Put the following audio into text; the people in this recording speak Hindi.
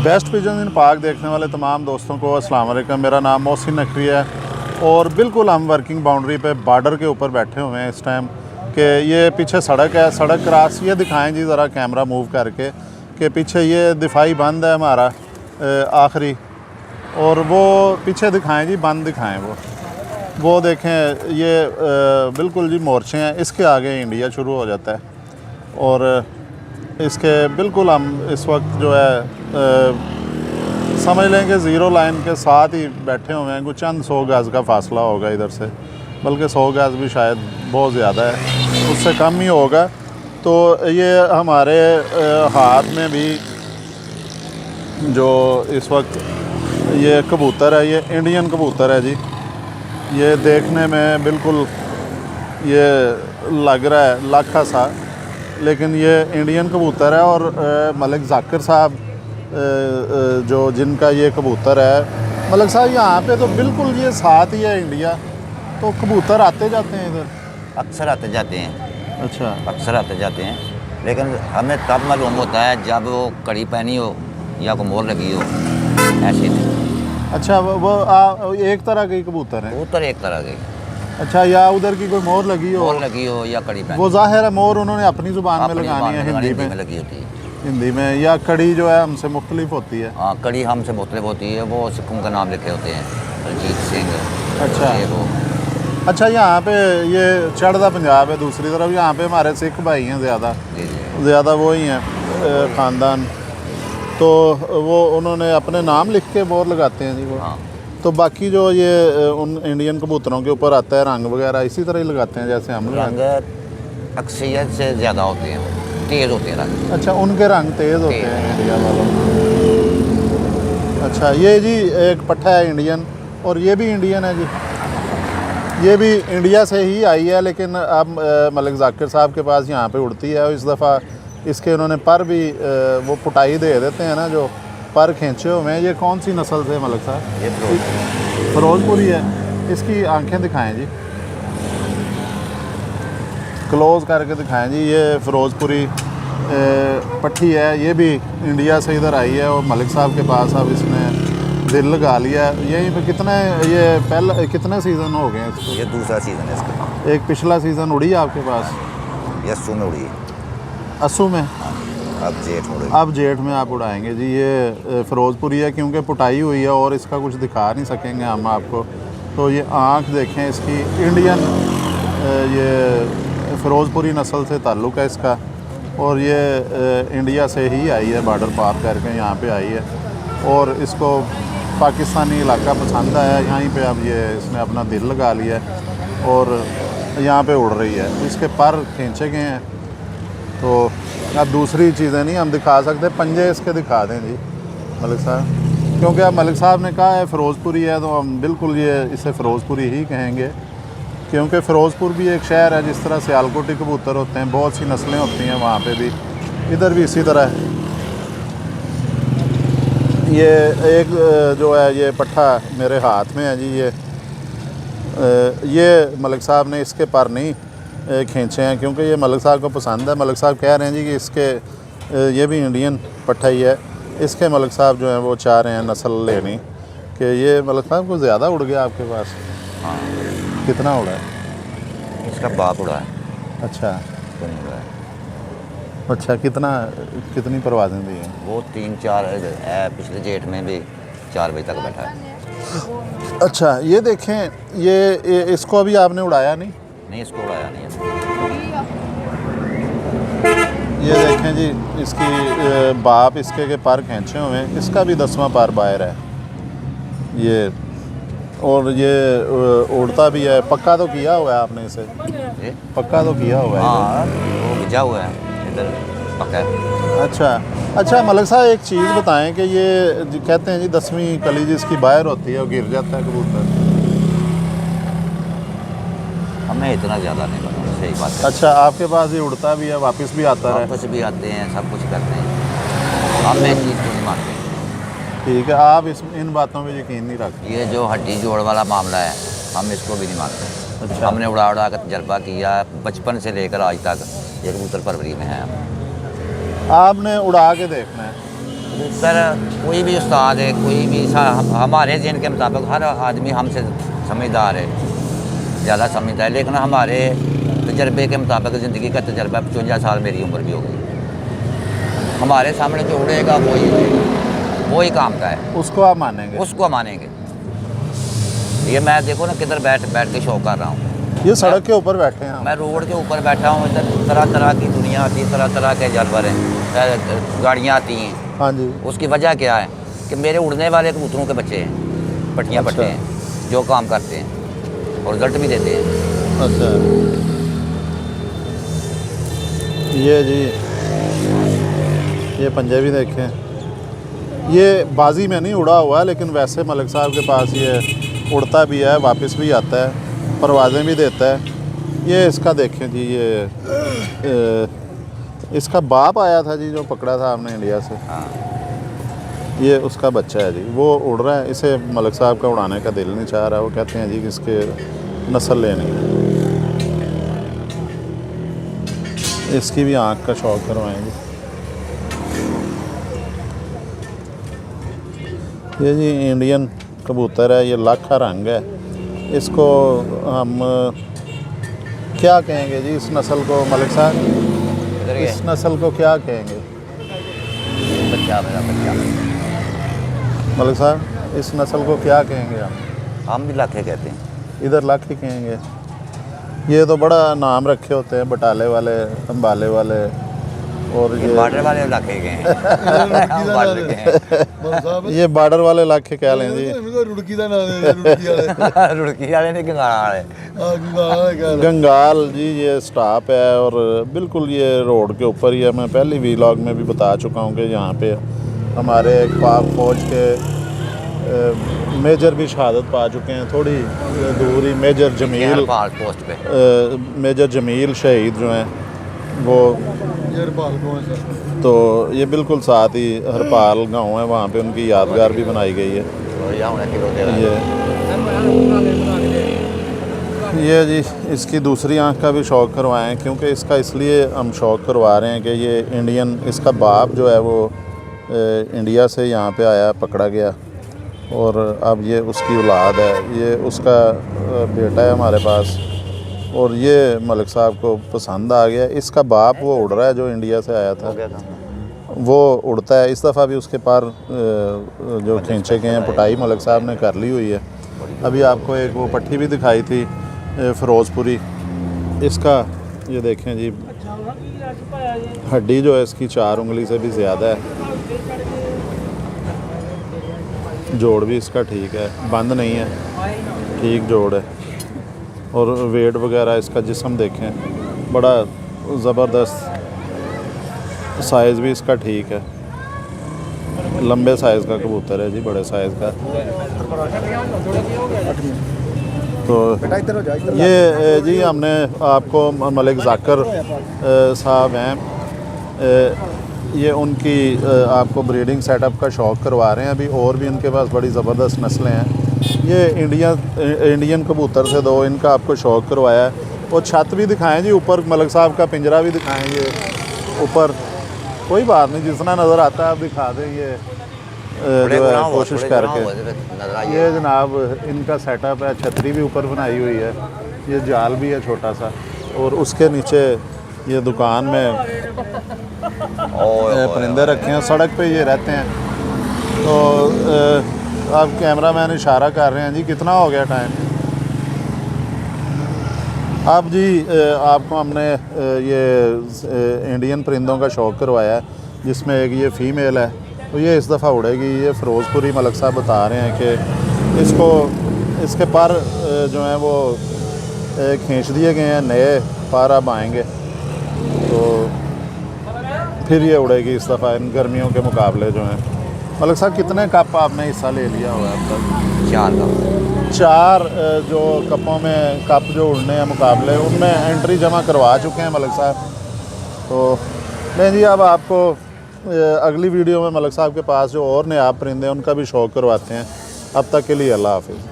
बेस्ट पिजन इन पाक देखने वाले तमाम दोस्तों को अस्सलाम वालेकुम। मेरा नाम मोहसिन नकवी है और बिल्कुल हम वर्किंग बाउंड्री पे बॉर्डर के ऊपर बैठे हुए हैं इस टाइम कि ये पीछे सड़क है, सड़क क्रॉस ये दिखाएं जी ज़रा कैमरा मूव करके कि पीछे ये दिफाई बंद है हमारा आखिरी, और वो पीछे दिखाएं जी, बंद दिखाएं वो देखें ये बिल्कुल जी मोर्चे हैं, इसके आगे इंडिया शुरू हो जाता है और इसके बिल्कुल हम इस वक्त जो है समझ लें कि ज़ीरो लाइन के साथ ही बैठे हुए हैं। कुछ चंद 100 गज़ का फ़ासला होगा इधर से, बल्कि 100 गज़ भी शायद बहुत ज़्यादा है, उससे कम ही होगा। तो ये हमारे हाथ में भी जो इस वक्त ये कबूतर है, ये इंडियन कबूतर है जी। ये देखने में बिल्कुल ये लग रहा है लाखा सा, लेकिन ये इंडियन कबूतर है और मलिक ज़ाकिर साहब जो जिनका ये कबूतर है, मलिक साहब यहाँ पे तो बिल्कुल ये साथ ही है इंडिया, तो कबूतर आते जाते हैं इधर? अक्सर आते जाते हैं। अच्छा, अक्सर आते जाते हैं, लेकिन हमें तब मालूम होता है जब वो कड़ी पहनी हो या कोई मोर लगी हो, ऐसे नहीं। अच्छा, वो एक तरह के कबूतर हैं? कबूतर एक तरह के। अच्छा, या उधर की कोई मोर लगी हो? मोर लगी हो या कड़ी पहनी वो ज़ाहिर है मोर उन्होंने अपनी ज़ुबान में लगानी है, हिंदी में लगी होती है। हिंदी में, या कड़ी जो है हमसे मुख्तलिफ होती है? हाँ, कड़ी हमसे मुख्तलिफ होती है, वो सिखों का नाम लिखे होते हैं, अजीत सिंह। अच्छा, ये वो। अच्छा, यहाँ पे ये चढ़दा पंजाब है, दूसरी तरफ यहाँ पे हमारे सिख भाई हैं ज़्यादा वो ही हैं ख़ानदान, तो वो उन्होंने अपने नाम लिख के मोर लगाते हैं जी वो। हाँ। तो बाकी जो ये उन इंडियन कबूतरों के ऊपर आता है रंग वगैरह, इसी तरह ही लगाते हैं जैसे हम रंग अक्सरियत से ज़्यादा होते हैं, तेज़ होते हैं रंग। अच्छा, उनके रंग तेज़ होते हैं इंडिया वालों। अच्छा, ये जी एक पट्ठा है इंडियन, और ये भी इंडियन है जी, ये भी इंडिया से ही आई है, लेकिन अब मलिक ज़ाकिर साहब के पास यहाँ पे उड़ती है और इस दफ़ा इसके उन्होंने पर भी वो पुटाई दे देते हैं ना, जो पर खींचे हुए हैं। ये कौन सी नस्ल से मलिक साहब? ये फिरोजपुरी है। इसकी आंखें दिखाएं जी, क्लोज करके दिखाएं जी। ये फिरोजपुरी पट्टी है, ये भी इंडिया से इधर आई है और मलिक साहब के पास अब इसने दिल लगा लिया। यहीं पे कितने सीज़न हो गए इसको? ये दूसरा सीज़न है इसका। एक पिछला सीज़न उड़ी आपके पास? ये अस्सू में उड़ी है। अस्सू में? अब जेठ में उड़ेगी। अब जेठ में आप उड़ाएंगे जी। ये फिरोजपुरी है क्योंकि पुटाई हुई है और इसका कुछ दिखा नहीं सकेंगे हम आपको। तो ये आँख देखें इसकी, इंडियन ये फिरोजपुरी नस्ल से ताल्लुक़ है इसका, और ये इंडिया से ही आई है, बॉर्डर पार करके यहाँ पे आई है और इसको पाकिस्तानी इलाका पसंद आया, यहीं पे अब ये इसने अपना दिल लगा लिया है और यहाँ पे उड़ रही है। इसके पर खींचे गए हैं, तो अब दूसरी चीज़ें नहीं हम दिखा सकते, पंजे इसके दिखा दें जी मलिक साहब, क्योंकि अब मलिक साहब ने कहा है फ़िरोज़पुरी है, तो हम बिल्कुल ये इसे फ़िरोज़पुरी ही कहेंगे, क्योंकि फ़िरोज़पुर भी एक शहर है। जिस तरह सियालकोटी कबूतर होते हैं, बहुत सी नस्लें होती हैं वहाँ पे भी, इधर भी इसी तरह है। ये एक जो है ये पट्ठा मेरे हाथ में है जी, ये मलिक साहब ने इसके पर नहीं खींचे हैं क्योंकि ये मलिक साहब को पसंद है। मलिक साहब कह रहे हैं जी कि इसके ये भी इंडियन पट्ठा ही है, इसके मलिक साहब जो हैं वो चाह रहे हैं नस्ल लेनी, कि ये मलिक साहब को ज़्यादा उड़ गया आपके पास? हाँ। कितना उड़ा है? इसका बाप उड़ा है। अच्छा, तो नहीं उड़ा है। अच्छा, कितनी परवाज़ें दी हैं? वो 3-4 है, पिछले जेठ में भी 4 बजे तक बैठा है। अच्छा, ये देखें, ये इसको अभी आपने उड़ाया नहीं? नहीं, इसको उड़ाया नहीं है। ये देखें जी, इसकी बाप इसके के पर खींचे हुए हैं, इसका भी 10वां पर बाहर है ये, और ये उड़ता भी है। पक्का तो किया हुआ है आपने इसे? पक्का तो किया हुआ है? हाँ, वो भिजा हुआ है इधर, पक्का है। अच्छा मलिक साहब, एक चीज़ बताएं कि ये कहते हैं जी 10वीं कली जिसकी बाहर होती है वो गिर जाता है कबूतर। हमें इतना ज़्यादा नहीं पता, सही बात है। अच्छा, आपके पास ये उड़ता भी है, वापस भी आता है? वापस भी आते हैं, सब कुछ करते हैं। हम इस चीज़ को नहीं मानते। ठीक है, आप इन बातों पे यकीन नहीं रखते? ये जो हड्डी जोड़ वाला मामला है, हम इसको भी नहीं मानते। अच्छा। हमने उड़ा कर तजर्बा किया, बचपन से लेकर आज तक ये कबूतर परवरी में है। आपने उड़ा के देखना है, कबूतर कोई भी उस्ताद है, कोई भी हमारे जिन के मुताबिक हर आदमी हमसे समझदार है, ज़्यादा समझता है, लेकिन हमारे तजर्बे के मुताबिक ज़िंदगी का तजर्बा 55 साल मेरी उम्र भी हो गई। हमारे सामने जो उड़ेगा वही काम का है, उसको आप मानेंगे? उसको मानेंगे। ये मैं देखो ना किधर बैठ के शो कर रहा हूँ। ये सड़क के ऊपर बैठे हैं हम। मैं रोड के ऊपर बैठा हूँ, इधर तरह तरह की दुनिया आती है, तरह तरह के जानवर हैं, गाड़ियाँ आती हैं। हाँ जी। उसकी वजह क्या है कि मेरे उड़ने वाले कबूतरों के बच्चे हैं, पट्टियाँ अच्छा। पट्टे हैं, जो काम करते हैं और रिजल्ट भी देते हैं। अच्छा, ये जी ये पंजे भी देखें। ये बाजी में नहीं उड़ा हुआ है, लेकिन वैसे मलिक साहब के पास ये उड़ता भी है, वापस भी आता है, परवाज़ें भी देता है। ये इसका देखें जी, ये इसका बाप आया था जी, जो पकड़ा था आपने इंडिया से। हाँ, ये उसका बच्चा है जी, वो उड़ रहा है। इसे मलिक साहब का उड़ाने का दिल नहीं चाह रहा। वो कहते हैं जी कि इसके नस्ल लेनी है। इसकी भी आँख का शौक करवाएंगे। ये जी इंडियन कबूतर है, ये लाखा रंग है। इसको हम क्या कहेंगे जी, इस नस्ल को मलिक साहब, इधर ये इस नस्ल को क्या कहेंगे बच्चा, मेरा बच्चा। मलिक साहब, इस नस्ल को क्या कहेंगे हम भी लाखे कहते हैं। इधर लाखी कहेंगे। ये तो बड़ा नाम रखे होते हैं, बटाले वाले, अम्बाले वाले, और ये बॉर्डर वाले लाखे गए हैं। हम बॉर्डर के हैं। ये बॉर्डर वाले इलाके क्या लें जी। रुड़की का नाम है, रुड़की वाले। रुड़की वाले ने गंगाल वाले। हाँ, गंगाल क्या है? गंगाल जी, ये स्टॉप है और बिल्कुल ये रोड के ऊपर ही है। मैं पहली वीलॉग में भी बता चुका हूँ कि यहाँ पे हमारे पाक फौज के मेजर भी शहादत पा चुके हैं। थोड़ी दूर ही मेजर जमील, पोस्ट पे मेजर जमील शहीद जो हैं वो, ये हरपाल कौन सा? तो ये बिल्कुल साथ ही हरपाल गांव है, वहाँ पे उनकी यादगार भी बनाई गई है। और यहाँ होना किलो दे रहा है। ये जी इसकी दूसरी आंख का भी शौक़ करवाएं, क्योंकि इसका इसलिए हम शौक़ करवा रहे हैं कि ये इंडियन, इसका बाप जो है वो इंडिया से यहाँ पे आया, पकड़ा गया, और अब ये उसकी औलाद है। ये उसका बेटा है हमारे पास, और ये मलिक साहब को पसंद आ गया। इसका बाप वो उड़ रहा है जो इंडिया से आया था, वो उड़ता है। इस दफ़ा भी उसके पर जो खींचे गए हैं, पुटाई मलिक साहब ने कर ली हुई है। अभी आपको एक वो पट्टी भी दिखाई थी फ़िरोज़पुरी, इसका ये देखें जी, हड्डी जो है इसकी 4 उंगली से भी ज़्यादा है। जोड़ भी इसका ठीक है, बंद नहीं है, ठीक जोड़ है। और वेट वगैरह इसका जिस्म देखें, बड़ा ज़बरदस्त, साइज़ भी इसका ठीक है, लंबे साइज़ का कबूतर है जी, बड़े साइज़ का। तो ये जी हमने आपको मलिक ज़ाकिर साहब हैं, ये उनकी आपको ब्रीडिंग सेटअप का शौक़ करवा रहे हैं अभी। और भी उनके पास बड़ी ज़बरदस्त नस्लें हैं। ये इंडियन कबूतर से 2 इनका आपको शौक़ करवाया है। और छत भी दिखाएं जी, ऊपर मलिक साहब का पिंजरा भी दिखाएं। ये ऊपर कोई बात नहीं, जितना नज़र आता है आप दिखा दें। ये जो है कोशिश करके, ये जनाब इनका सेटअप है। छतरी भी ऊपर बनाई हुई है, ये जाल भी है छोटा सा, और उसके नीचे ये दुकान में परिंदे रखे हैं। सड़क पे ये रहते हैं। तो अब कैमरामैन इशारा कर रहे हैं जी, कितना हो गया टाइम। अब जी आपको हमने ये इंडियन परिंदों का शौक़ करवाया है, जिसमें एक ये फ़ीमेल है, तो ये इस दफ़ा उड़ेगी। ये फ़िरोज़पुरी मलिक साहब बता रहे हैं कि इसको, इसके पर जो हैं वो खींच दिए गए हैं, नए पर अब आएंगे, तो फिर ये उड़ेगी इस दफ़ा इन गर्मियों के मुकाबले जो हैं। मलिक साहब, कितने कप आपने हिस्सा ले लिया हुआ है अब तक? 4 का। 4 जो कपों में कप जो उड़ने हैं मुकाबले, उनमें एंट्री जमा करवा चुके हैं मलिक साहब। तो नहीं जी, अब आपको अगली वीडियो में मलिक साहब के पास जो और नयाब परिंदे हैं उनका भी शौक़ करवाते हैं। अब तक के लिए अल्लाह हाफ़िज़।